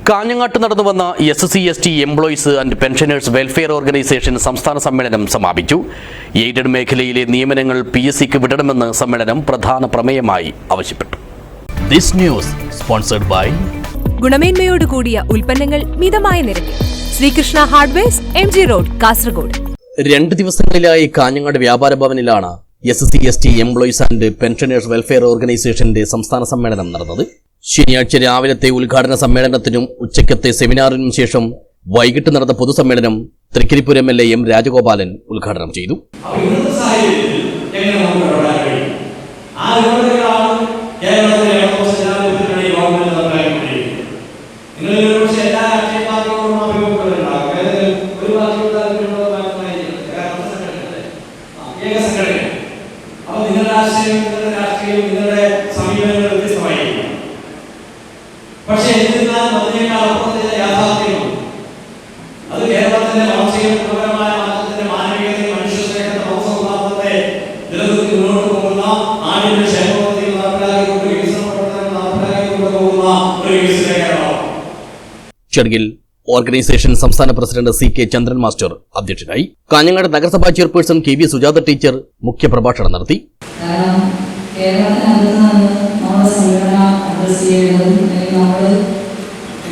കാഞ്ഞങ്ങാട്ട് നടന്നുവന്ന SC/ST employees and pensioners welfare organisation സംസ്ഥാന സമ്മേളനം സമാപിച്ചു. എയ്ഡഡ് മേഖലയിലെ നിയമനങ്ങൾ PSCക്ക് വിടണമെന്ന് സമ്മേളനം പ്രധാന പ്രമേയമായി ആവശ്യപ്പെട്ടു. ദിസ് ന്യൂസ് സ്പോൺസർഡ് ബൈ ഗുണമേന്മയോട് കൂടിയ ഉൽപ്പന്നങ്ങൾ മിതമായ നിരക്കിൽ Sreekrishna hardwares, MG road, Kasaragod. 2 ദിവസങ്ങളിലായി കാഞ്ഞങ്ങാട് വ്യാപാര ഭവനിലാണ് SC/ST employees and pensioners welfare ഓർഗനൈസേഷന്റെ സംസ്ഥാന സമ്മേളനം നടന്നത്. ശനിയാഴ്ച രാവിലത്തെ ഉദ്ഘാടന സമ്മേളനത്തിനും ഉച്ചയ്ക്കത്തെ സെമിനാറിനും ശേഷം വൈകിട്ട് നടന്ന പൊതുസമ്മേളനം തൃക്കരിപ്പൂർ MLA M. രാജഗോപാലൻ ഉദ്ഘാടനം ചെയ്തു. പക്ഷേ എന്നിരുന്നാൽ അതിനേക്കാൾ അപ്പുറത്തെ യാഥാർത്ഥ്യങ്ങൾ അത് കേരളത്തിന്റെ വളർച്ചയും ഗുണപരമായ മാറ്റത്തിന്റെ മാനവികതയും മനുഷ്യസ്നേഹത്തെ സൗഹാർദ്ദത്തെ നിലനിർത്തി മുന്നോട്ട് പോകുന്ന നാടിന്റെ ക്ഷേമപദ്ധതികൾ നടപ്പിലാക്കിക്കൊണ്ട് വികസന പ്രവർത്തനങ്ങൾ നടപ്പിലാക്കിക്കൊണ്ട് പോകുന്ന ഒരു വികസിത കേരളമാണ്. ചടങ്ങിൽ ഓർഗനൈസേഷൻ സംസ്ഥാന പ്രസിഡന്റ് CK ചന്ദ്രൻ മാസ്റ്റർ അധ്യക്ഷനായി. കാഞ്ഞങ്ങാട് നഗരസഭാ ചെയർപേഴ്സൺ KV സുജാത ടീച്ചർ മുഖ്യപ്രഭാഷണം നടത്തി.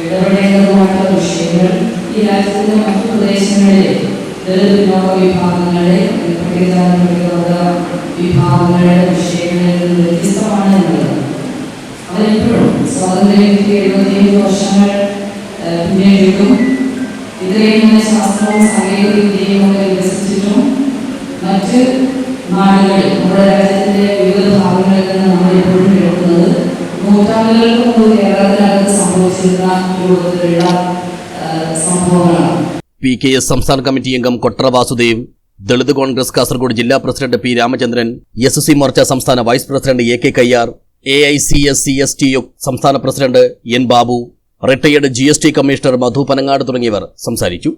ഇടപെടേണ്ടതുമായിട്ടുള്ള വിഷയങ്ങൾ ഈ രാജ്യത്തിന്റെ മറ്റു പ്രദേശങ്ങളിലെ പിന്നോക്ക വിഭാഗങ്ങളെ വിഭാഗങ്ങളുടെ വിഷയങ്ങളിൽ നിന്ന് വ്യത്യസ്തമാണ് എന്നുള്ളത്. അവരെപ്പോഴും സ്വാതന്ത്ര്യം 75 വർഷങ്ങൾ പിന്നീടും ഇത്രയും ശാസ്ത്രവും സാങ്കേതിക വിദ്യയും ഒക്കെ വികസിച്ചിട്ടും മറ്റ് നാടുകളിൽ നമ്മുടെ രാജ്യത്തിന്റെ വിവിധ ഭാഗങ്ങളിൽ നിന്ന് നമ്മൾ എപ്പോഴും കേൾക്കുന്നത് നൂറ്റാണ്ടുകൾക്ക് മുമ്പ് കേരളത്തിനകത്ത് സംഭവിച്ചിരുന്ന രൂപത്തിലുള്ള സംഭവങ്ങളാണ്. PKS സംസ്ഥാന കമ്മിറ്റി അംഗം കൊട്ര വാസുദേവ്, ദളിത് കോൺഗ്രസ് കാസർഗോഡ് ജില്ലാ president P. Ramachandran, SSC Morcha സംസ്ഥാന vice president AK Kayyar, AICSC/ST സംസ്ഥാന president N. Babu, retired GST commissioner Madhu Panangad തുടങ്ങിയവർ സംസാരിച്ചു.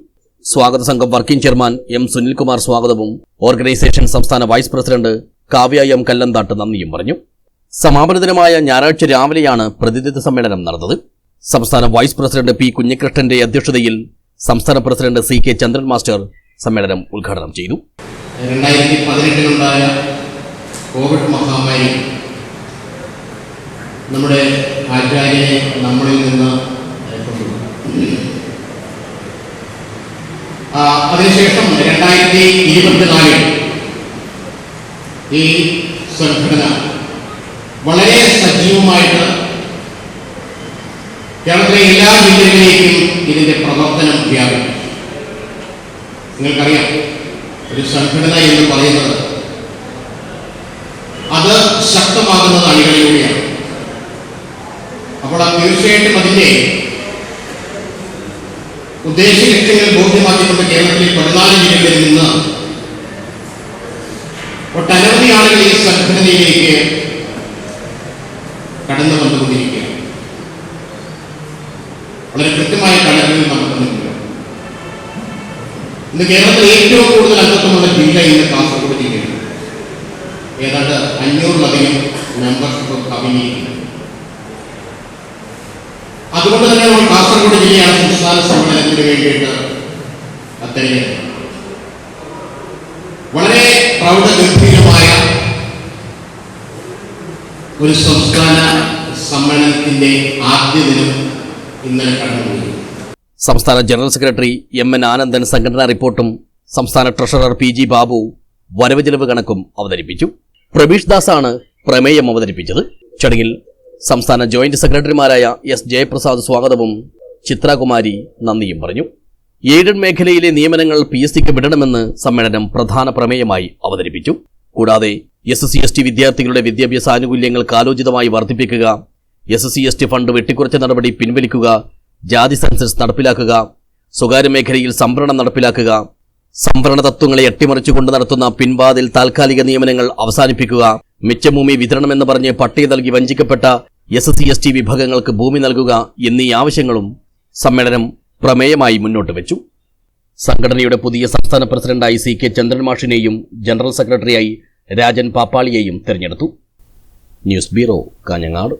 സ്വാഗത സംഘം വർക്കിംഗ് ചെയർമാൻ M. സുനിൽകുമാർ സ്വാഗതവും ഓർഗനൈസേഷൻ സംസ്ഥാന വൈസ് പ്രസിഡന്റ് കാവ്യ M. കല്ലന്താട്ട് നന്ദിയും പറഞ്ഞു. സമാപന ദിനമായ ഞായറാഴ്ച രാവിലെയാണ് പ്രതിനിധി സമ്മേളനം നടന്നത്. സംസ്ഥാന വൈസ് പ്രസിഡന്റ് P. കുഞ്ഞികൃഷ്ണന്റെ അധ്യക്ഷതയിൽ സംസ്ഥാന പ്രസിഡന്റ് CK ചന്ദ്രൻ മാസ്റ്റർ സമ്മേളനം ഉദ്ഘാടനം ചെയ്തു. 2018-ലുണ്ടായ കോവിഡ് മഹാമാരി നമ്മുടെ ആചാര്യനെ നമ്മളിൽ നിന്ന് അതിനുശേഷം 2024 ഈ സംഘടന വളരെ സജീവമായിട്ട് കേരളത്തിലെ എല്ലാ ജില്ലകളിലേക്കും ഇതിന്റെ പ്രവർത്തനം വ്യാപിക്കും. നിങ്ങൾക്കറിയാം, ഒരു സംഘടന എന്ന് പറയുന്നത് അത് ശക്തമാകുന്നത് അണികളിലൂടെയാണ്. അപ്പോൾ തീർച്ചയായിട്ടും അതിന്റെ ഉദ്ദേശ ലക്ഷ്യങ്ങൾ ബോധ്യമാക്കിക്കൊണ്ട് കേരളത്തിലെ 14 ജില്ലകളിൽ നിന്ന് ഒട്ടനവധി ആളുകൾ ഈ സംഘടനയിലേക്ക് കടന്നു വന്നുകൊണ്ടിരിക്കുകയാണ്. വളരെ കൃത്യമായ കണക്കുകൾ നമുക്ക് മുന്നിലുണ്ട്. ഇന്ന് കേരളത്തിൽ ഏറ്റവും കൂടുതൽ അംഗത്വമുള്ള ജില്ല ഇന്ന് കാസർഗോഡ് ജില്ലയാണ്. ഏതാണ്ട് 500-ലധികം മെമ്പർഷിപ്പ് കവിഞ്ഞിരിക്കുന്നു. അതുകൊണ്ട് തന്നെ നമ്മൾ കാസർഗോഡ് ജില്ലയാണ് സംസ്ഥാന സമ്മേളനത്തിന് വേണ്ടിയിട്ട് തിരഞ്ഞെടുത്തത്. വളരെ പ്രൗഢഗംഭീരമായ ഒരു സംസ്ഥാന സമ്മേളനത്തിന്റെ ആദ്യ ദിനം ഇന്നലെ കടന്നുപോയി. സംസ്ഥാന ജനറൽ സെക്രട്ടറി MN ആനന്ദൻ സംഘടനാ റിപ്പോർട്ടും സംസ്ഥാന ട്രഷറർ PG ബാബു വരവ് ചെലവ് കണക്കും അവതരിപ്പിച്ചു. പ്രബീഷ് ദാസാണ് പ്രമേയം അവതരിപ്പിച്ചത്. ചടങ്ങിൽ സംസ്ഥാന ജോയിന്റ് സെക്രട്ടറിമാരായ S. ജയപ്രസാദ് സ്വാഗതവും ചിത്രകുമാരി നന്ദിയും പറഞ്ഞു. എയ്ഡഡ് മേഖലയിലെ നിയമനങ്ങൾ PSCക്ക് വിടണമെന്ന് സമ്മേളനം പ്രധാന പ്രമേയമായി അവതരിപ്പിച്ചു. കൂടാതെ SC/ST വിദ്യാർത്ഥികളുടെ വിദ്യാഭ്യാസ ആനുകൂല്യങ്ങൾ കാലോചിതമായി വർദ്ധിപ്പിക്കുക, SC/ST ഫണ്ട് വെട്ടിക്കുറച്ച നടപടി പിൻവലിക്കുക, ജാതി സെൻസസ് നടപ്പിലാക്കുക, സ്വകാര്യ മേഖലയിൽ സംവരണം നടപ്പിലാക്കുക, സംവരണ തത്വങ്ങളെ അട്ടിമറിച്ചുകൊണ്ട് നടത്തുന്ന പിൻവാതിൽ താൽക്കാലിക നിയമനങ്ങൾ അവസാനിപ്പിക്കുക, മിച്ചഭൂമി വിതരണമെന്ന് പറഞ്ഞ് പട്ടിക നൽകി വഞ്ചിക്കപ്പെട്ട SC/ST വിഭാഗങ്ങൾക്ക് ഭൂമി നൽകുക എന്നീ ആവശ്യങ്ങളും സമ്മേളനം പ്രമേയമായി മുന്നോട്ട് വെച്ചു. സംഘടനയുടെ പുതിയ സംസ്ഥാന പ്രസിഡന്റായി CK ചന്ദ്രൻ മാഷിനെയും ജനറൽ സെക്രട്ടറിയായി രാജൻ പാപ്പാളിയെയും തെരഞ്ഞെടുത്തു. News bureau, Kanhangad.